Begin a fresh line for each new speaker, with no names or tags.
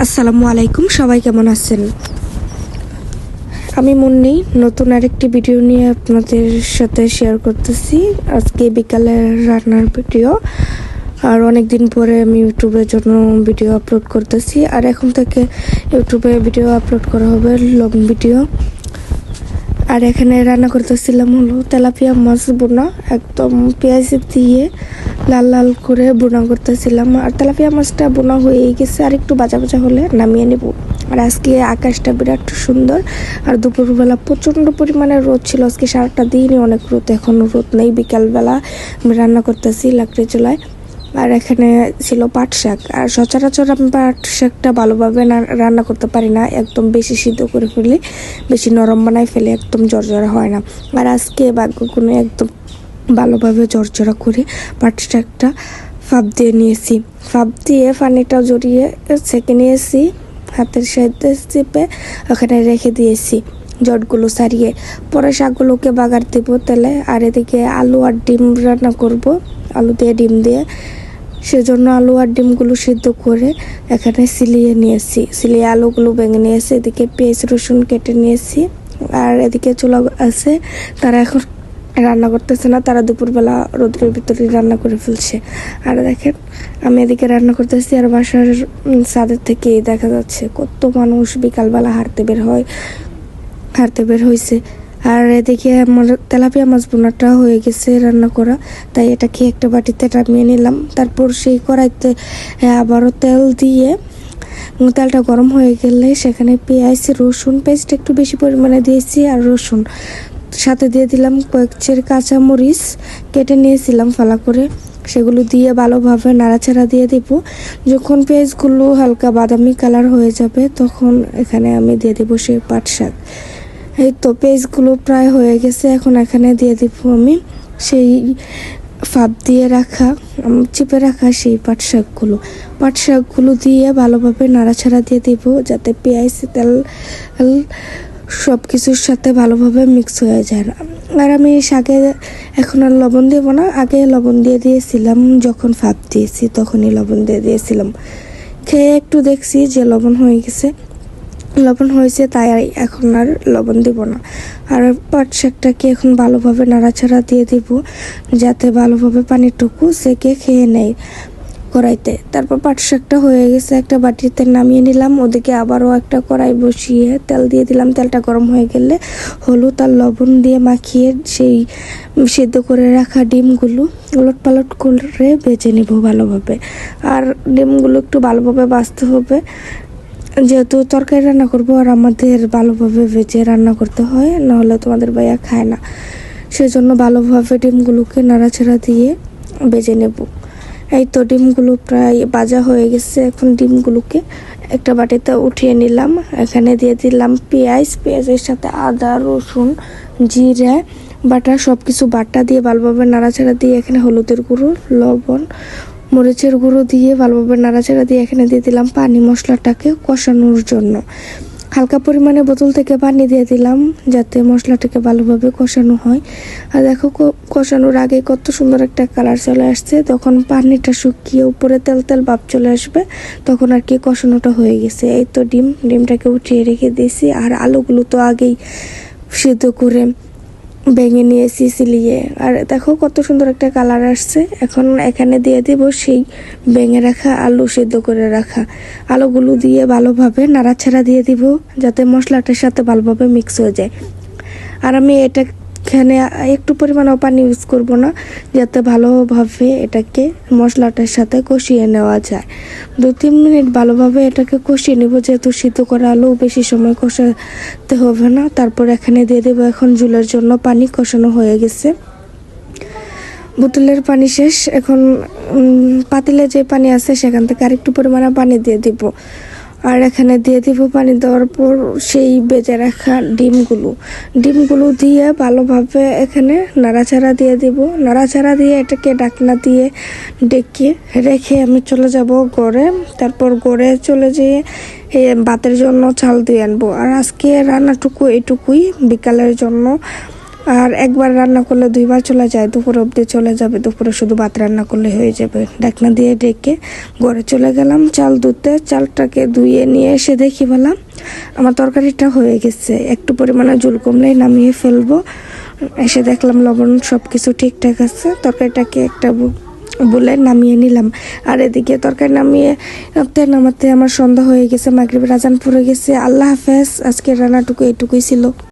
আসসালামু আলাইকুম, সবাই কেমন আছেন? আমি মুন্নি নতুন আরেকটি ভিডিও নিয়ে আপনাদের সাথে শেয়ার করতেছি। আজকে বিকালের রান্নার ভিডিও। আর অনেক দিন পরে আমি ইউটিউবের জন্য ভিডিও আপলোড করতেছি। আর এখন থেকে ইউটিউবে ভিডিও আপলোড করা হবে, লং ভিডিও। আর এখানে রান্না করতেছিলাম হলো তেলাপিয়া মাছ বোনা, একদম পেঁয়াজ দিয়ে লাল লাল করে বোনা করতেছিলাম। আর তেলাপিয়া মাছটা বোনা হয়ে গেছে, আর একটু ভাজা ভাজা হলে নামিয়ে নেব। আর আজকে আকাশটা বিরাট সুন্দর। আর দুপুরবেলা প্রচণ্ড পরিমাণে রোদ ছিল, আজকে সারাটা দিনই অনেক রোদ। এখনও রোদ নেই। বিকালবেলা আমি রান্না করতেছি লাকড়ি চুলায়। আর এখানে ছিল পাট শাক। আর সচরাচর আমি পাট শাকটা ভালোভাবে রান্না করতে পারি না, একদম বেশি সিদ্ধ করে ফেলি, বেশি নরম বানাই ফেলে, একদম জর্জরা হয় না। আর আজকে ভাগ্যগুণে একদম ভালোভাবে জর্জরা করে পাট শাকটা ফাঁপ দিয়ে নিয়েছি। ফাঁপ দিয়ে পানিটা জড়িয়ে ছেঁকে নিয়েছি, হাতের সাহায্যে চেপে ওখানে রেখে দিয়েছি জটগুলো ছাড়িয়ে। পরে শাকগুলোকে বাগার দেব তেলে। আর এদিকে আলু আর ডিম রান্না করব, আলু দিয়ে ডিম দিয়ে। সেজন্য আলু আর ডিমগুলো সিদ্ধ করে এখানে সিলিয়ে নিয়েছি, সিলিয়ে আলুগুলো ভেঙে নিয়েছি। এদিকে পেঁয়াজ রসুন কেটে নিয়েছি। আর এদিকে চুলা আছে, তারা এখন রান্না করতেছে না, তারা দুপুরবেলা রোদ্রের ভিতরে রান্না করে ফেলছে। আর দেখেন আমি এদিকে রান্না করতেছি, আর বাসার ছাদের থেকে দেখা যাচ্ছে কত মানুষ বিকালবেলা হাঁটতে বের হয়েছে। আর এদিকে আমার তেলাপিয়া মাছ বোনাটা হয়ে গেছে রান্না করা, তাই এটাকে একটা বাটিতে নামিয়ে নিলাম। তারপর সেই কড়াইতে আবারও তেল দিয়ে, তেলটা গরম হয়ে গেলে সেখানে পেঁয়াজ রসুন পেস্ট একটু বেশি পরিমাণে দিয়েছি। আর রসুন সাথে দিয়ে দিলাম কয়েক চের কাঁচামরিচ কেটে নিয়েছিলাম ফালা করে, সেগুলো দিয়ে ভালোভাবে নাড়াচাড়া দিয়ে দিব। যখন পেঁয়াজগুলো হালকা বাদামি কালার হয়ে যাবে তখন এখানে আমি দিয়ে দিব সেই পাট শাক। এই তো পেঁয়াজগুলো প্রায় হয়ে গেছে, এখন এখানে দিয়ে দিব আমি সেই ফাঁপ দিয়ে রাখা, চিপে রাখা সেই পাট শাকগুলো দিয়ে ভালোভাবে নাড়াচাড়া দিয়ে দিব, যাতে পেঁয়াজ তেল সব কিছুর সাথে ভালোভাবে মিক্স হয়ে যায়। আর আমি শাকে এখন আর লবণ দেব না, আগে লবণ দিয়ে দিয়েছিলাম, যখন ফাঁপ দিয়েছি তখনই লবণ দিয়ে দিয়েছিলাম। খেয়ে একটু দেখছি যে লবণ হয়েছে, তাই এখন আর লবণ দিব না। আর পাট শাকটাকে এখন ভালোভাবে নাড়াচাড়া দিয়ে দিব, যাতে ভালোভাবে পানিটুকু সেকে খেয়ে নেয় কড়াইতে। তারপর পাট শাকটা হয়ে গেছে, একটা বাটিতে নামিয়ে নিলাম। ওদিকে আবারও একটা কড়াই বসিয়ে তেল দিয়ে দিলাম। তেলটা গরম হয়ে গেলে হলুদ আর লবণ দিয়ে মাখিয়ে সেই সিদ্ধ করে রাখা ডিমগুলো উলটপালট করে ভেজে নেব ভালোভাবে। আর ডিমগুলো একটু ভালোভাবে ভাজতে হবে, যেহেতু তরকারি রান্না করবো আর আমাদের ভালোভাবে ভেজে রান্না করতে হয়, নাহলে তোমাদের ভাইয়া খায় না। সেজন্য ভালোভাবে ডিমগুলোকে নাড়াচাড়া দিয়ে ভেজে নেব। এই তো ডিমগুলো প্রায় ভাজা হয়ে গেছে, এখন ডিমগুলোকে একটা বাটিতে উঠিয়ে নিলাম। এখানে দিয়ে দিলাম পেঁয়াজের সাথে আদা রসুন জিরা বাটা, সব কিছু বাটা দিয়ে ভালোভাবে নাড়াচাড়া দিয়ে এখানে হলুদের গুঁড়ো লবণ মরিচের গুঁড়ো দিয়ে ভালোভাবে নাড়াচাড়া দিয়ে এখানে দিয়ে দিলাম পানি, মশলাটাকে কষানোর জন্য। হালকা পরিমাণে বোতল থেকে পানি দিয়ে দিলাম, যাতে মশলাটাকে ভালোভাবে কষানো হয়। আর দেখো কষানোর আগে কত সুন্দর একটা কালার চলে আসছে। তখন পানিটা শুকিয়ে উপরে তেল তেল ভাব চলে আসবে, তখন আর কি কষানোটা হয়ে গেছে। এই তো ডিমটাকে উঠিয়ে রেখে দিয়েছি। আর আলুগুলো তো আগেই সিদ্ধ করে ভেঙে নিয়েছি সিলিয়ে। আর দেখো কত সুন্দর একটা কালার আসছে। এখন এখানে দিয়ে দিব সেই ভেঙে রাখা আলু, সিদ্ধ করে রাখা আলুগুলো দিয়ে ভালোভাবে নাড়াচাড়া দিয়ে দিব, যাতে মশলাটার সাথে ভালোভাবে মিক্স হয়ে যায়। আর আমি এখানে একটু পরিমাণও পানি ইউজ করব না, যাতে ভালোভাবে এটাকে মশলাটার সাথে কষিয়ে নেওয়া যায়। 2-3 মিনিট ভালোভাবে এটাকে কষিয়ে নেব, যেহেতু সিদ্ধ করা আলু বেশি সময় কষাতে হবে না। তারপর এখানে দিয়ে দেবো এখন ঝোলের জন্য পানি। কষানো হয়ে গেছে, বোতলের পানি শেষ। এখন পাতিলে যে পানি আছে সেখান থেকে আরেকটু পরিমাণে পানি দিয়ে দিব। আর এখানে দিয়ে দিব পানি দেওয়ার পর সেই ভেজে রাখা ডিমগুলো দিয়ে ভালোভাবে এখানে নাড়াচাড়া দিয়ে দিব। নাড়াচাড়া দিয়ে এটাকে ঢাকনা দিয়ে ডেকে রেখে আমি চলে যাব ঘরে। তারপর ঘরে চলে যেয়ে ভাতের জন্য চাল দিয়ে আনবো। আর আজকে রান্নাটুকু এইটুকুই বিকালের জন্য। আর একবার রান্না করলে দুইবার চলে যায়, দুপুর অবধি চলে যাবে। দুপুরে শুধু ভাত রান্না করলে হয়ে যাবে। ঢাকনা দিয়ে ডেকে ঘরে চলে গেলাম চাল ধুতে। চালটাকে ধুয়ে নিয়ে এসে দেখি বললাম আমার তরকারিটা হয়ে গেছে, একটু পরিমাণে ঝোল কমলেই নামিয়ে ফেলবো। এসে দেখলাম লবণ সব কিছু ঠিকঠাক আছে। তরকারিটাকে একটা বলে নামিয়ে নিলাম। আর এদিকে তরকারি নামাতে আমার সন্ধ্যা হয়ে গেছে, মাগরিবের আজান পড়ে গেছে। আল্লাহ হাফেজ। আজকের রান্নাটুকু এটুকুই ছিল।